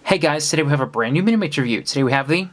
Hey guys, today we have a brand new Minimates review. Today we have the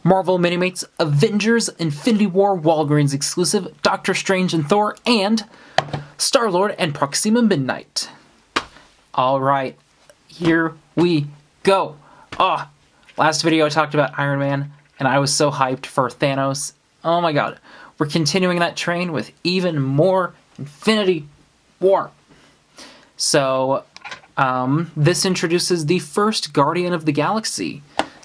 Marvel Minimates Avengers Infinity War Walgreens exclusive Doctor Strange and Thor and StarLord and Proxima Midnight. Alright, here we go. Last video I talked about Iron Man and I was so hyped for Thanos. Oh my god. We're continuing that train with even more Infinity War. So, this introduces the first Guardian of the Galaxy.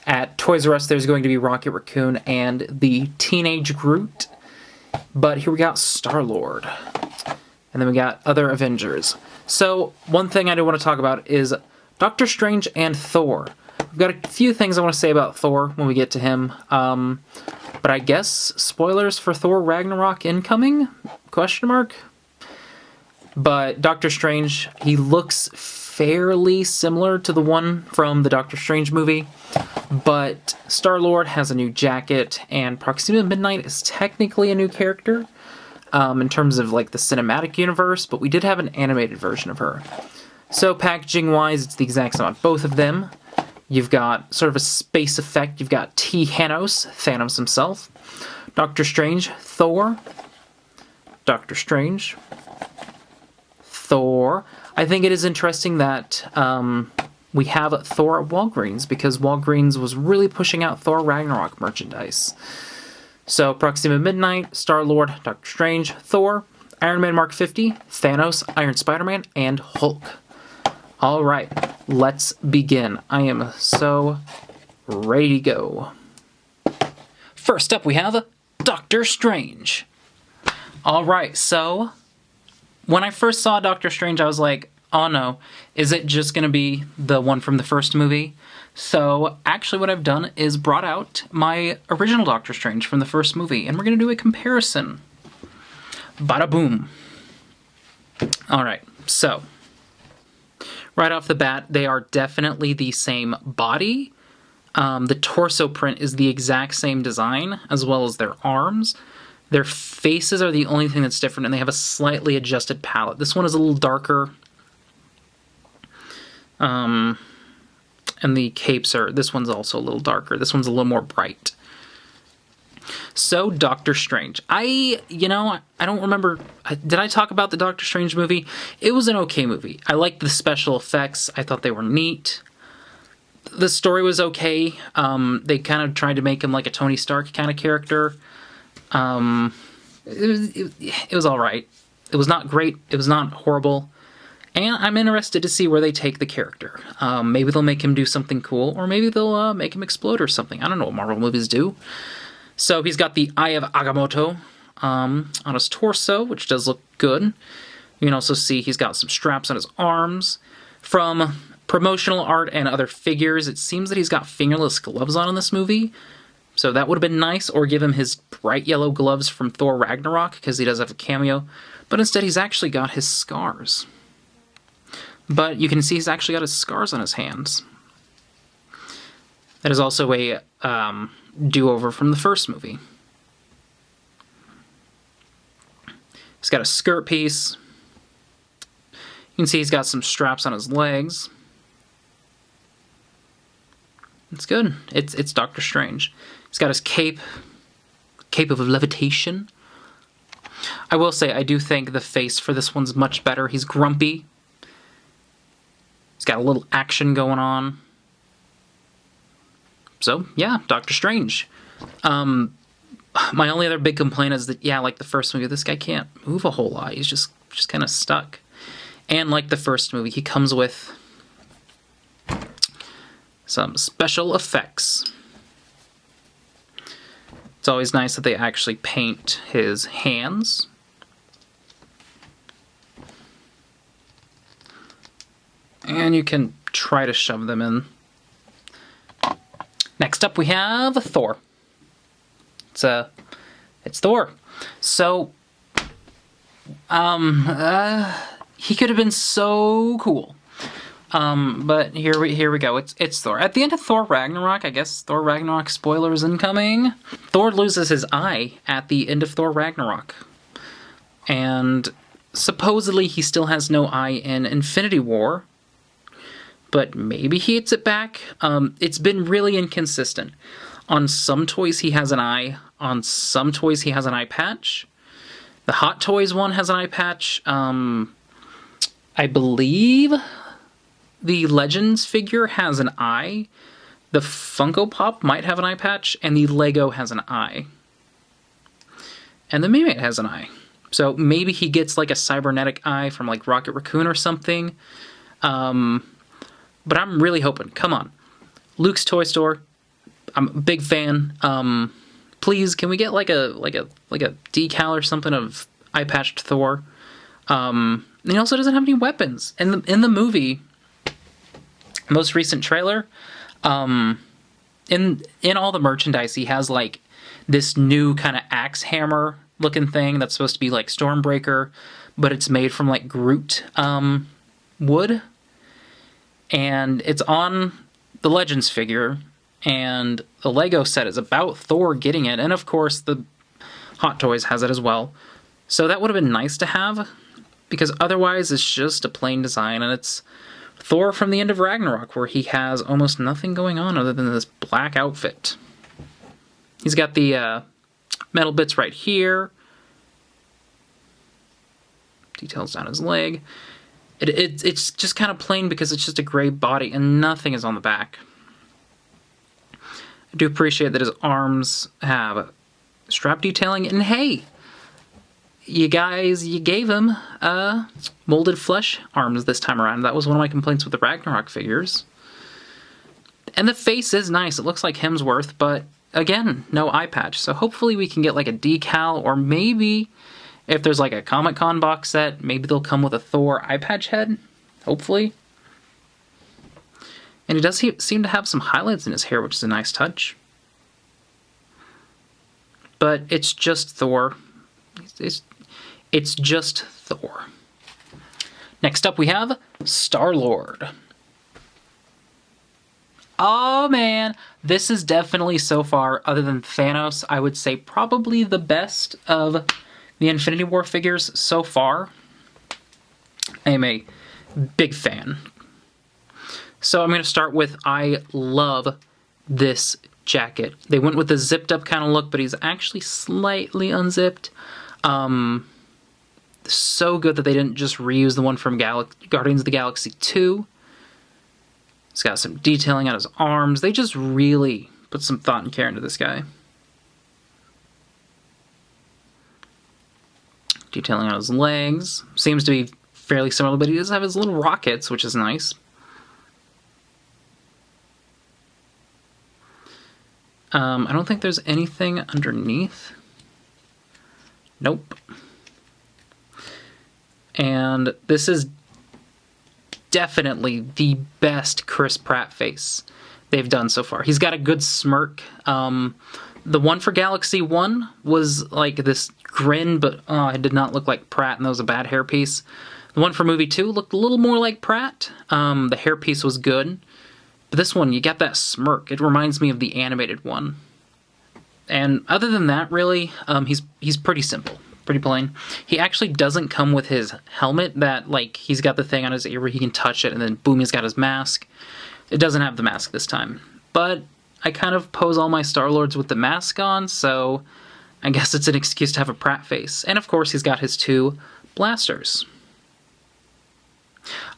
At Toys R Us, there's going to be Rocket Raccoon and the Teenage Groot. But here we got StarLord. And then we got other Avengers. So, one thing I do want to talk about is Doctor Strange and Thor. I've got a few things I want to say about Thor when we get to him. But I guess spoilers for Thor Ragnarok incoming? Question mark? But Doctor Strange, he looks fairly similar to the one from the Doctor Strange movie, but StarLord has a new jacket, and Proxima Midnight is technically a new character in terms of like the cinematic universe, but we did have an animated version of her. So packaging-wise, it's the exact same on both of them. You've got sort of a space effect. You've got Thanos himself, Doctor Strange, Thor, Doctor Strange, Thor. I think it is interesting that we have Thor at Walgreens, because Walgreens was really pushing out Thor Ragnarok merchandise. So Proxima Midnight, StarLord, Doctor Strange, Thor, Iron Man Mark 50, Thanos, Iron Spider-Man, and Hulk. Alright, let's begin. I am so ready to go. First up we have Doctor Strange. Alright, so when I first saw Doctor Strange, I was like, oh no, is it just going to be the one from the first movie? So actually what I've done is brought out my original Doctor Strange from the first movie, and we're going to do a comparison. Bada boom. Alright, so right off the bat, they are definitely the same body. The torso print is the exact same design, as well as their arms. Their faces are the only thing that's different, and they have a slightly adjusted palette. This one is a little darker. And the capes are, this one's also a little darker. This one's a little more bright. So, Doctor Strange. I don't remember, did I talk about the Doctor Strange movie? It was an okay movie. I liked the special effects. I thought they were neat. The story was okay. They kind of tried to make him like a Tony Stark kind of character. It was alright. It was not great. It was not horrible. And I'm interested to see where they take the character. Maybe they'll make him do something cool, or maybe they'll make him explode or something. I don't know what Marvel movies do. So he's got the Eye of Agamotto on his torso, which does look good. You can also see he's got some straps on his arms. From promotional art and other figures, it seems that he's got fingerless gloves on in this movie. So that would have been nice, or give him his bright yellow gloves from Thor Ragnarok, because he does have a cameo. But instead, he's actually got his scars. But you can see he's actually got his scars on his hands. That is also a do-over from the first movie. He's got a skirt piece. You can see he's got some straps on his legs. It's good. It's Doctor Strange. He's got his cape of levitation. I will say, I do think the face for this one's much better. He's grumpy. He's got a little action going on. So, yeah, Doctor Strange. My only other big complaint is that, yeah, like the first movie, this guy can't move a whole lot. He's just kind of stuck. And like the first movie, he comes with some special effects. It's always nice that they actually paint his hands. And you can try to shove them in. Next up we have Thor. It's Thor. So, he could have been so cool. But here we go. It's Thor. At the end of Thor Ragnarok, I guess Thor Ragnarok spoilers incoming. Thor loses his eye at the end of Thor Ragnarok. And supposedly he still has no eye in Infinity War. but maybe he gets it back. It's been really inconsistent. On some toys, he has an eye. On some toys, he has an eye patch. The Hot Toys one has an eye patch. I believe the Legends figure has an eye. The Funko Pop might have an eye patch, and the Lego has an eye. And the Minimate has an eye. So maybe he gets like a cybernetic eye from like Rocket Raccoon or something. But I'm really hoping. Come on. Luke's Toy Store. I'm a big fan. Please, can we get like a decal or something of eye patched Thor? He also doesn't have any weapons. In the movie, most recent trailer, in all the merchandise, he has like this new kind of axe hammer looking thing that's supposed to be like Stormbreaker, but it's made from like Groot wood, and it's on the Legends figure, and the Lego set is about Thor getting it, and of course the Hot Toys has it as well. So that would have been nice to have, because otherwise it's just a plain design, and it's Thor from the end of Ragnarok, where he has almost nothing going on other than this black outfit. He's got the metal bits right here. Details down his leg. It's just kind of plain because it's just a gray body and nothing is on the back. I do appreciate that his arms have strap detailing, and hey, you gave him molded flesh arms this time around. That was one of my complaints with the Ragnarok figures. And the face is nice. It looks like Hemsworth, but again, no eye patch. So hopefully we can get like a decal, or maybe if there's like a Comic-Con box set, maybe they'll come with a Thor eye patch head. Hopefully. And he does seem to have some highlights in his hair, which is a nice touch. But it's just Thor. It's just Thor. Next up we have StarLord. Oh man, this is definitely so far, other than Thanos, I would say probably the best of the Infinity War figures so far. I am a big fan. So I'm going to start with, I love this jacket. They went with the zipped up kind of look, but he's actually slightly unzipped. So good that they didn't just reuse the one from Guardians of the Galaxy 2. He's got some detailing on his arms. They just really put some thought and care into this guy. Detailing on his legs. Seems to be fairly similar, but he does have his little rockets, which is nice. I don't think there's anything underneath. Nope. And this is definitely the best Chris Pratt face they've done so far. He's got a good smirk. The one for Galaxy 1 was like this grin, but it did not look like Pratt, and that was a bad hairpiece. The one for movie 2 looked a little more like Pratt. The hairpiece was good. But this one, you got that smirk. It reminds me of the animated one. And other than that, really, he's pretty simple. Pretty plain. He actually doesn't come with his helmet that, like, he's got the thing on his ear where he can touch it, and then boom, he's got his mask. It doesn't have the mask this time. But I kind of pose all my StarLords with the mask on, so I guess it's an excuse to have a Pratt face. And of course, he's got his 2 blasters.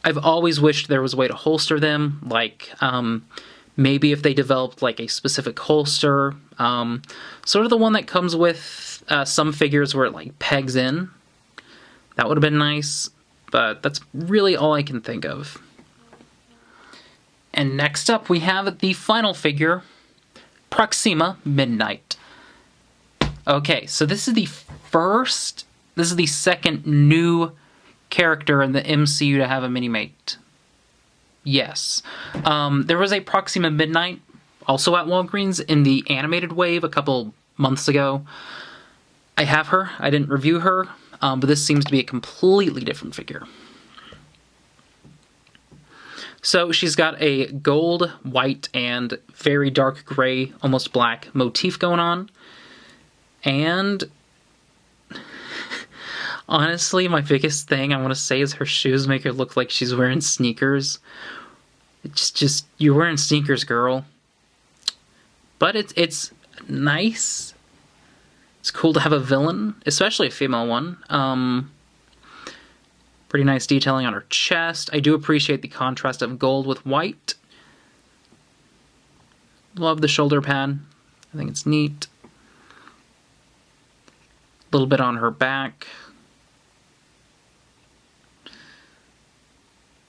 I've always wished there was a way to holster them, like maybe if they developed like a specific holster, sort of the one that comes with some figures where it like pegs in. That would have been nice, but that's really all I can think of. And next up we have the final figure, Proxima Midnight. Okay, so this is the second new character in the MCU to have a Minimate. Yes. There was a Proxima Midnight also at Walgreens in the animated wave a couple months ago. I have her. I didn't review her, but this seems to be a completely different figure. So she's got a gold, white, and very dark gray, almost black motif going on. And honestly, my biggest thing I want to say is her shoes make her look like she's wearing sneakers. It's just you're wearing sneakers, girl. But it's nice. It's cool to have a villain, especially a female one. Pretty nice detailing on her chest. I do appreciate the contrast of gold with white. Love the shoulder pad. I think it's neat. A little bit on her back.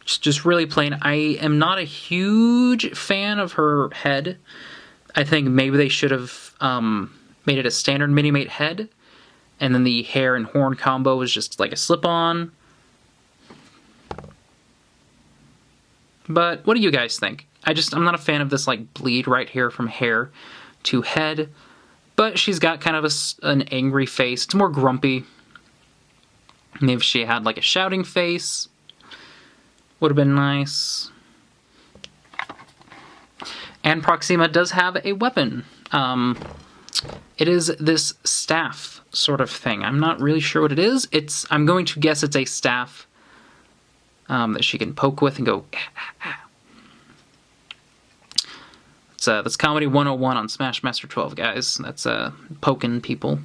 Just really plain. I am not a huge fan of her head. I think maybe they should have made it a standard Minimate head, and then the hair and horn combo was just like a slip-on. But what do you guys think? I'm not a fan of this like bleed right here from hair to head, but she's got kind of an angry face. It's more grumpy. Maybe if she had like a shouting face, would have been nice. And Proxima does have a weapon. It is this staff sort of thing. I'm not really sure what it is. I'm going to guess it's a staff that she can poke with and go. That's Comedy 101 on Smash Master 12, guys. That's poking people.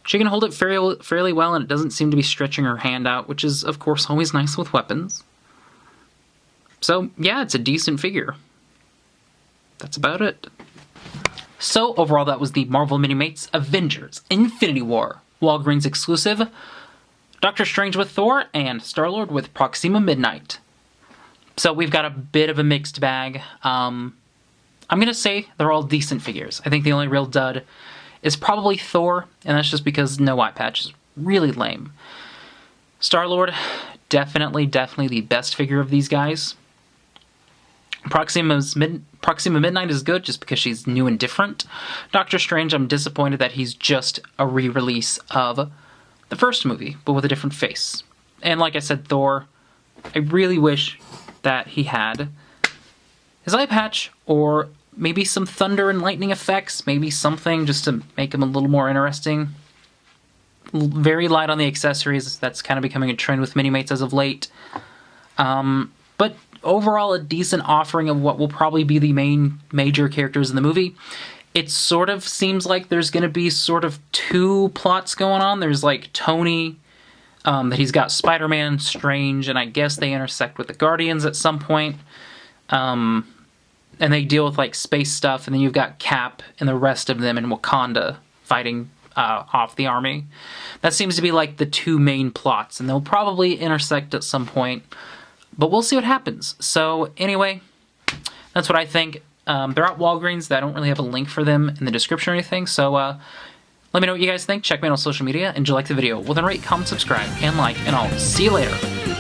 She can hold it fairly well, and it doesn't seem to be stretching her hand out, which is, of course, always nice with weapons. So, yeah, it's a decent figure. That's about it. So, overall, that was the Marvel Minimates Avengers Infinity War Walgreens exclusive, Doctor Strange with Thor, and StarLord with Proxima Midnight. So we've got a bit of a mixed bag. I'm going to say they're all decent figures. I think the only real dud is probably Thor, and that's just because no eye patch is really lame. StarLord, definitely the best figure of these guys. Proxima Midnight is good just because she's new and different. Doctor Strange, I'm disappointed that he's just a re-release of the first movie, but with a different face. And like I said, Thor, I really wish that he had his eye patch, or maybe some thunder and lightning effects, maybe something just to make him a little more interesting. Very light on the accessories. That's kind of becoming a trend with Minimates as of late. But overall, a decent offering of what will probably be the major characters in the movie. It sort of seems like there's going to be sort of two plots going on. There's like Tony, that he's got Spider-Man, Strange, and I guess they intersect with the Guardians at some point. And they deal with like space stuff, and then you've got Cap and the rest of them in Wakanda fighting off the army. That seems to be like the two main plots, and they'll probably intersect at some point, but we'll see what happens. So anyway, that's what I think. They're at Walgreens. I don't really have a link for them in the description or anything, so let me know what you guys think. Check me out on social media, and if you like the video, well then rate, comment, subscribe, and like, and I'll see you later.